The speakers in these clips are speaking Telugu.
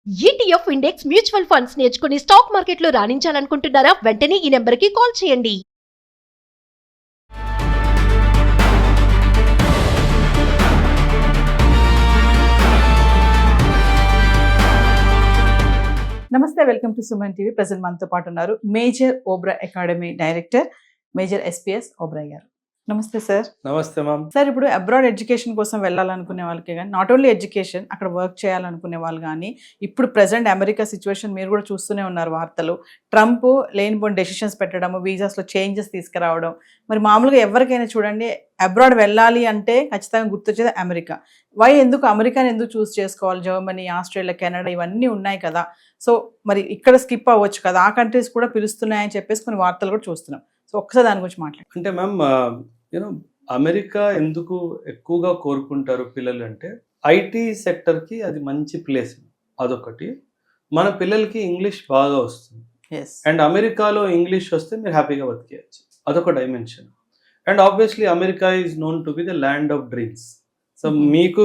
ఈటీఎఫ్ ఇండెక్స్ మ్యూచువల్ ఫండ్స్ నేర్చుకుని స్టాక్ మార్కెట్లో రాణించాలనుకుంటున్నారా? వెంటనే ఈ నెంబర్కి కాల్ చేయండి. నమస్తే, welcome to Suman TV. Present మనతో పాటు ఉన్నారు major Oberoi academy director major SPS Oberoi గారు. నమస్తే సార్. నమస్తే మ్యామ్. సార్, ఇప్పుడు అబ్రాడ్ ఎడ్యుకేషన్ కోసం వెళ్ళాలనుకునే వాళ్ళకి కానీ, నాట్ ఓన్లీ ఎడ్యుకేషన్, అక్కడ వర్క్ చేయాలనుకునే వాళ్ళు కానీ, ఇప్పుడు ప్రజెంట్ అమెరికా సిచ్యువేషన్ మీరు కూడా చూస్తూనే ఉన్నారు వార్తలు. ట్రంప్ లేనిపోని డెసిషన్స్ పెట్టడం, వీసాస్లో చేంజెస్ తీసుకురావడం. మరి మామూలుగా ఎవరికైనా చూడండి, అబ్రాడ్ వెళ్ళాలి అంటే ఖచ్చితంగా గుర్తొచ్చేది అమెరికా. ఎందుకు అమెరికాని ఎందుకు చూస్ చేసుకోవాలి? జర్మనీ, ఆస్ట్రేలియా, కెనడా ఇవన్నీ ఉన్నాయి కదా. సో మరి ఇక్కడ స్కిప్ అవ్వచ్చు కదా, ఆ కంట్రీస్ కూడా పిలుస్తున్నాయని చెప్పేసి కొన్ని వార్తలు కూడా చూస్తున్నాం. సో ఒకసారి దాని గురించి మాట్లాడండి. అంటే మ్యామ్, అమెరికా ఎందుకు ఎక్కువగా కోరుకుంటారు పిల్లలు అంటే, ఐటీ సెక్టర్కి అది మంచి ప్లేస్. అదొకటి. మన పిల్లలకి ఇంగ్లీష్ బాగా వస్తుంది. అండ్ అమెరికాలో ఇంగ్లీష్ వస్తే మీరు హ్యాపీగా బతికేయచ్చు. అదొక dimension. And obviously America is known to be the land of dreams. So మీకు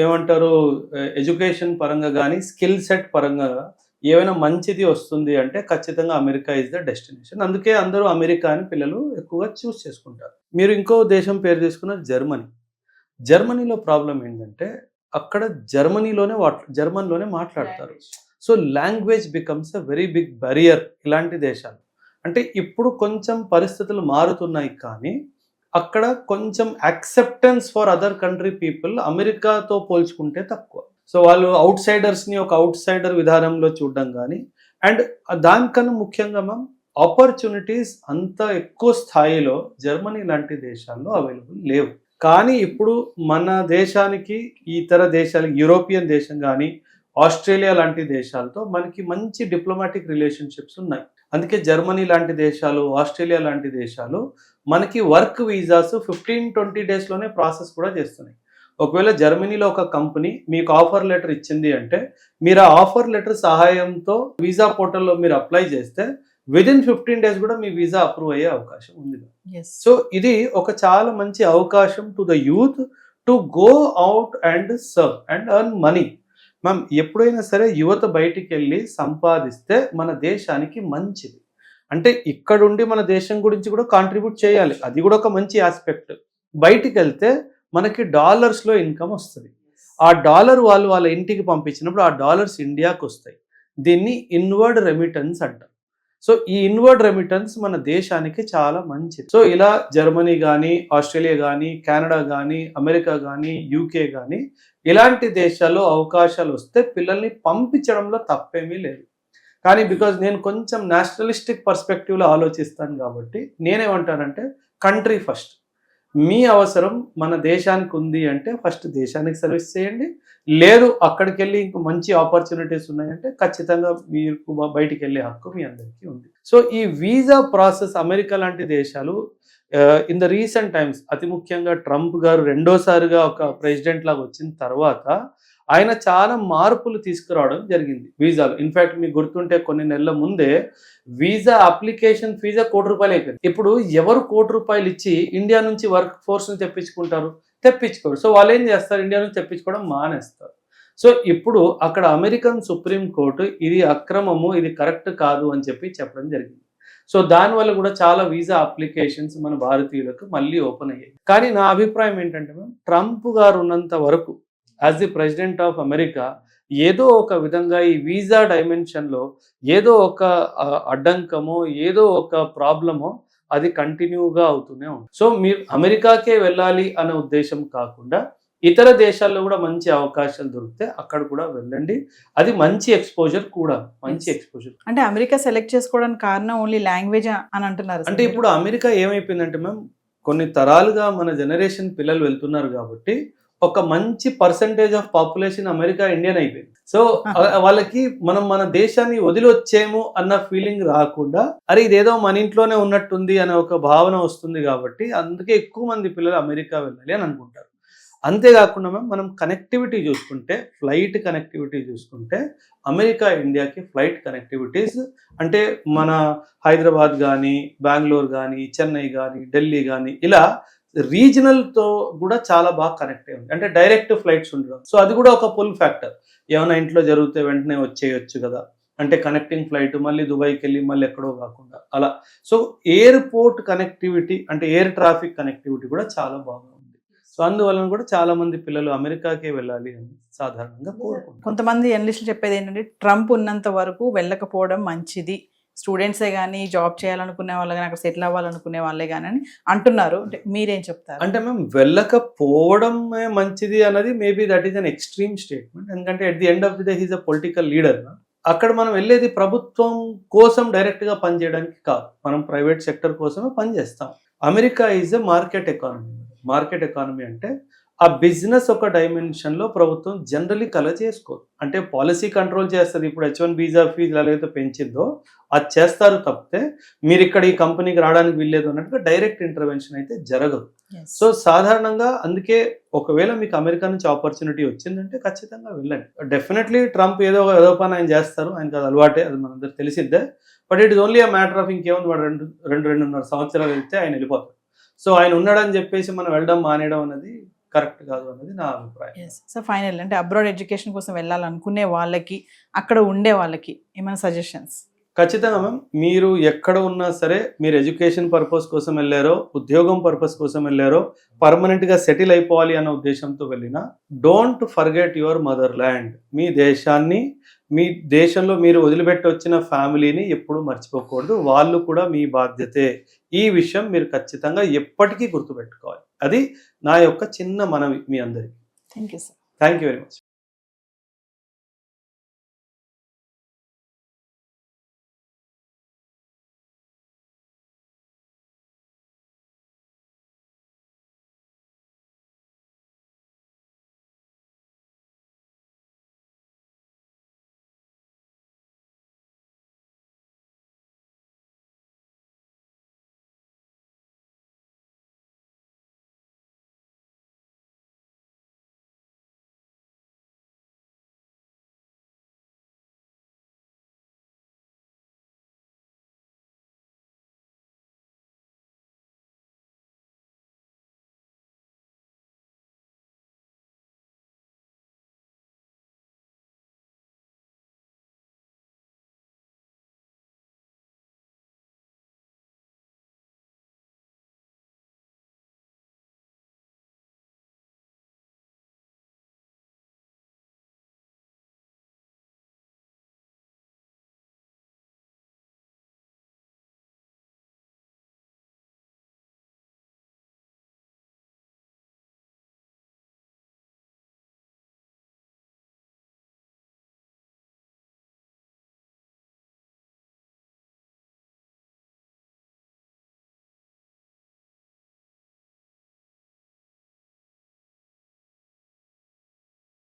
ఏమంటారు, ఎడ్యుకేషన్ పరంగా కానీ స్కిల్ సెట్ పరంగా ఏమైనా మంచిది వస్తుంది అంటే ఖచ్చితంగా అమెరికా ఈజ్ ద డెస్టినేషన్. అందుకే అందరూ అమెరికా అని పిల్లలు ఎక్కువగా చూస్ చేసుకుంటారు. మీరు ఇంకో దేశం పేరు తీసుకున్న జర్మనీ. జర్మనీలో ప్రాబ్లం ఏంటంటే అక్కడ జర్మన్లోనే మాట్లాడతారు. So language becomes a very big barrier ఇలాంటి దేశాలు. అంటే ఇప్పుడు కొంచెం పరిస్థితులు మారుతున్నాయి, కానీ అక్కడ కొంచెం acceptance for other country people అమెరికాతో పోల్చుకుంటే తక్కువ. సో వాళ్ళు అవుట్ సైడర్స్ని ఒక అవుట్ సైడర్ విధానంలో చూడడం కానీ, అండ్ దానికన్నా ముఖ్యంగా మ్యామ్ ఆపర్చునిటీస్ అంత ఎక్కువ స్థాయిలో జర్మనీ లాంటి దేశాల్లో అవైలబుల్ లేవు. కానీ ఇప్పుడు మన దేశానికి ఇతర దేశాలకి, యూరోపియన్ దేశం కానీ ఆస్ట్రేలియా లాంటి దేశాలతో మనకి మంచి డిప్లొమాటిక్ రిలేషన్షిప్స్ ఉన్నాయి. అందుకే జర్మనీ లాంటి దేశాలు, ఆస్ట్రేలియా లాంటి దేశాలు మనకి వర్క్ వీసాస్ 15-20 డేస్లోనే ప్రాసెస్ కూడా చేస్తున్నాయి. ఒకవేళ జర్మనీలో ఒక కంపెనీ మీకు ఆఫర్ లెటర్ ఇచ్చింది అంటే, మీరు ఆ ఆఫర్ లెటర్ సహాయంతో వీసా పోర్టల్లో మీరు అప్లై చేస్తే విదిన్ 15 డేస్ కూడా మీ వీసా అప్రూవ్ అయ్యే అవకాశం ఉంది. సో ఇది ఒక చాలా మంచి అవకాశం to the youth to go out and serve and earn money. Ma'am, ఎప్పుడైనా సరే యువత బయటికి వెళ్ళి సంపాదిస్తే మన దేశానికి మంచిది. అంటే ఇక్కడుండి మన దేశం గురించి కూడా కాంట్రిబ్యూట్ చేయాలి, అది కూడా ఒక మంచి ఆస్పెక్ట్. బయటికి వెళ్తే మనకి డాలర్స్లో ఇన్కమ్ వస్తుంది. ఆ డాలర్ వాళ్ళు వాళ్ళ ఇంటికి పంపించినప్పుడు ఆ డాలర్స్ ఇండియాకి వస్తాయి. దీన్ని ఇన్వర్డ్ రెమిటెన్స్ అంటారు. సో ఈ ఇన్వర్డ్ రెమిటెన్స్ మన దేశానికి చాలా మంచిది. సో ఇలా జర్మనీ కానీ, ఆస్ట్రేలియా కానీ, కెనడా కానీ, అమెరికా కానీ, యూకే కానీ ఇలాంటి దేశాల్లో అవకాశాలు వస్తే పిల్లల్ని పంపించడంలో తప్పేమీ లేదు. కానీ బికాజ్ నేను కొంచెం నేషనలిస్టిక్ పర్స్పెక్టివ్లో ఆలోచిస్తాను కాబట్టి నేనేమంటానంటే, కంట్రీ ఫస్ట్. మీ అవసరం మన దేశానికి ఉంది అంటే ఫస్ట్ దేశానికి సర్వీస్ చేయండి. లేదు అక్కడికి వెళ్ళి ఇంకో మంచి ఆపర్చునిటీస్ ఉన్నాయంటే ఖచ్చితంగా మీరు బయటికి వెళ్ళే హక్కు మీ అందరికీ ఉంది. సో ఈ వీసా ప్రాసెస్ అమెరికా లాంటి దేశాలు ఇన్ ద రీసెంట్ టైమ్స్, అతి ముఖ్యంగా ట్రంప్ గారు రెండోసారిగా ఒక ప్రెసిడెంట్ లాగా వచ్చిన తర్వాత ఆయన చాలా మార్పులు తీసుకురావడం జరిగింది వీసాలు. ఇన్ఫ్యాక్ట్ మీకు గుర్తుంటే కొన్ని నెలల ముందే వీసా అప్లికేషన్ ఫీజా ₹1,00,00,000 అయిపోయింది. ఇప్పుడు ఎవరు ₹1,00,00,000 ఇచ్చి ఇండియా నుంచి వర్క్ ఫోర్స్ని తెప్పించుకుంటారు? తెప్పించుకోరు. సో వాళ్ళు ఏం చేస్తారు, ఇండియా నుంచి తెప్పించుకోవడం మానేస్తారు. సో ఇప్పుడు అక్కడ అమెరికన్ సుప్రీం కోర్టు ఇది అక్రమము, ఇది కరెక్ట్ కాదు అని చెప్పడం జరిగింది. సో దానివల్ల కూడా చాలా వీసా అప్లికేషన్స్ మన భారతీయులకు మళ్ళీ ఓపెన్ అయ్యాయి. కానీ నా అభిప్రాయం ఏంటంటే, ట్రంప్ గారు ఉన్నంత వరకు as the president of America ఏదో ఒక విధంగా ఈ వీసా డైమెన్షన్లో ఏదో ఒక అడ్డంకమో, ఏదో ఒక ప్రాబ్లమో అది కంటిన్యూగా అవుతూనే ఉంది. సో మీరు అమెరికాకే వెళ్ళాలి అనే ఉద్దేశం కాకుండా ఇతర దేశాల్లో కూడా మంచి అవకాశాలు దొరికితే అక్కడ కూడా వెళ్ళండి. అది మంచి ఎక్స్పోజర్ కూడా, మంచి ఎక్స్పోజర్. అంటే అమెరికా సెలెక్ట్ చేసుకోవడానికి కారణం ఓన్లీ లాంగ్వేజ్ అని అంటున్నారు. అంటే ఇప్పుడు అమెరికా ఏమైపోయిందంటే మ్యామ్, కొన్ని తరాలుగా మన జనరేషన్ పిల్లలు వెళ్తున్నారు కాబట్టి ఒక మంచి percentage of population America Indian అయిపోయింది. సో వాళ్ళకి మనం మన దేశాన్ని వదిలి వచ్చేమో అన్న ఫీలింగ్ రాకుండా, అరే ఇదేదో మన ఇంట్లోనే ఉన్నట్టుంది అనే ఒక భావన వస్తుంది. కాబట్టి అందుకే ఎక్కువ మంది పిల్లలు అమెరికా వెళ్ళాలి అని అనుకుంటారు. అంతేకాకుండా మనం కనెక్టివిటీ చూసుకుంటే, ఫ్లైట్ కనెక్టివిటీ చూసుకుంటే అమెరికా ఇండియాకి ఫ్లైట్ కనెక్టివిటీస్ అంటే మన హైదరాబాద్ కానీ, బెంగళూరు కానీ, చెన్నై కానీ, ఢిల్లీ కానీ ఇలా రీజనల్తో కూడా చాలా బాగా కనెక్ట్ అయ్యి ఉంది. అంటే డైరెక్ట్ ఫ్లైట్స్ ఉండడం, సో అది కూడా ఒక పుల్ ఫ్యాక్టర్. ఏమైనా ఇంట్లో జరిగితే వెంటనే వచ్చేయచ్చు కదా, అంటే కనెక్టింగ్ ఫ్లైట్ మళ్ళీ దుబాయ్కి వెళ్ళి మళ్ళీ ఎక్కడో కాకుండా అలా. సో ఎయిర్పోర్ట్ కనెక్టివిటీ అంటే ఎయిర్ ట్రాఫిక్ కనెక్టివిటీ కూడా చాలా బాగా ఉంది. సో అందువలన కూడా చాలా మంది పిల్లలు అమెరికాకే వెళ్ళాలి అని సాధారణంగా కోరుకుంటారు. కొంతమంది జర్నలిస్టులు చెప్పేది ఏంటంటే ట్రంప్ ఉన్నంత వరకు వెళ్ళకపోవడం మంచిది, స్టూడెంట్సే కానీ జాబ్ చేయాలనుకునే వాళ్ళు కానీ అక్కడ సెటిల్ అవ్వాలనుకునే వాళ్ళే కానీ అని అంటున్నారు. అంటే మీరేం చెప్తారు? అంటే మేము వెళ్ళకపోవడమే మంచిది అన్నది maybe that is an extreme statement. ఎందుకంటే at the end of the day he's a political leader. అక్కడ మనం వెళ్ళేది ప్రభుత్వం కోసం డైరెక్ట్గా పనిచేయడానికి కాదు, మనం ప్రైవేట్ సెక్టర్ కోసమే పనిచేస్తాం. America is a market economy. Market economy అంటే ఆ బిజినెస్ ఒక డైమెన్షన్లో ప్రభుత్వం జనరలీ కలర్ చేసుకోదు. అంటే పాలసీ కంట్రోల్ చేస్తుంది. ఇప్పుడు H1 వీసా ఫీజు ఎలాగైతే పెంచిందో అది చేస్తారు తప్పితే మీరు ఇక్కడ ఈ కంపెనీకి రావడానికి వీల్లేదు అన్నట్టుగా డైరెక్ట్ ఇంటర్వెన్షన్ అయితే జరగదు. సో సాధారణంగా అందుకే ఒకవేళ మీకు అమెరికా నుంచి ఆపర్చునిటీ వచ్చిందంటే ఖచ్చితంగా వెళ్ళండి. డెఫినెట్లీ ట్రంప్ ఏదో పని ఆయన చేస్తారు, ఆయనకు అది అలవాటే, అది మనందరికి తెలిసిద్దే. But it is only a matter of ఇంకేముంది, వాడు రెండున్నర సంవత్సరాలు వెళ్తే ఆయన వెళ్ళిపోతారు. సో ఆయన ఉన్నాడని చెప్పేసి మనం వెళ్ళడం మానేయడం అనేది కరెక్ట్ కాదు అన్నది నా అభిప్రాయం. సో ఫైనల్ అంటే అబ్రాడ్ ఎడ్యుకేషన్ కోసం వెళ్ళాలనుకునే వాళ్ళకి, అక్కడ ఉండే వాళ్ళకి ఏమైనా సజెషన్స్? ఖచ్చితంగా మ్యామ్, మీరు ఎక్కడ ఉన్నా సరే, మీరు ఎడ్యుకేషన్ పర్పస్ కోసం వెళ్ళారో, ఉద్యోగం పర్పస్ కోసం వెళ్ళారో, పర్మనెంట్గా సెటిల్ అయిపోవాలి అన్న ఉద్దేశంతో వెళ్ళినా, don't forget your motherland. మీ దేశాన్ని, మీ దేశంలో మీరు వదిలిపెట్టి వచ్చిన ఫ్యామిలీని ఎప్పుడూ మర్చిపోకూడదు. వాళ్ళు కూడా మీ బాధ్యతే. ఈ విషయం మీరు ఖచ్చితంగా ఎప్పటికీ గుర్తుపెట్టుకోవాలి. అది నా యొక్క చిన్న మనవి మీ అందరికీ. Thank you sir. Thank you very much.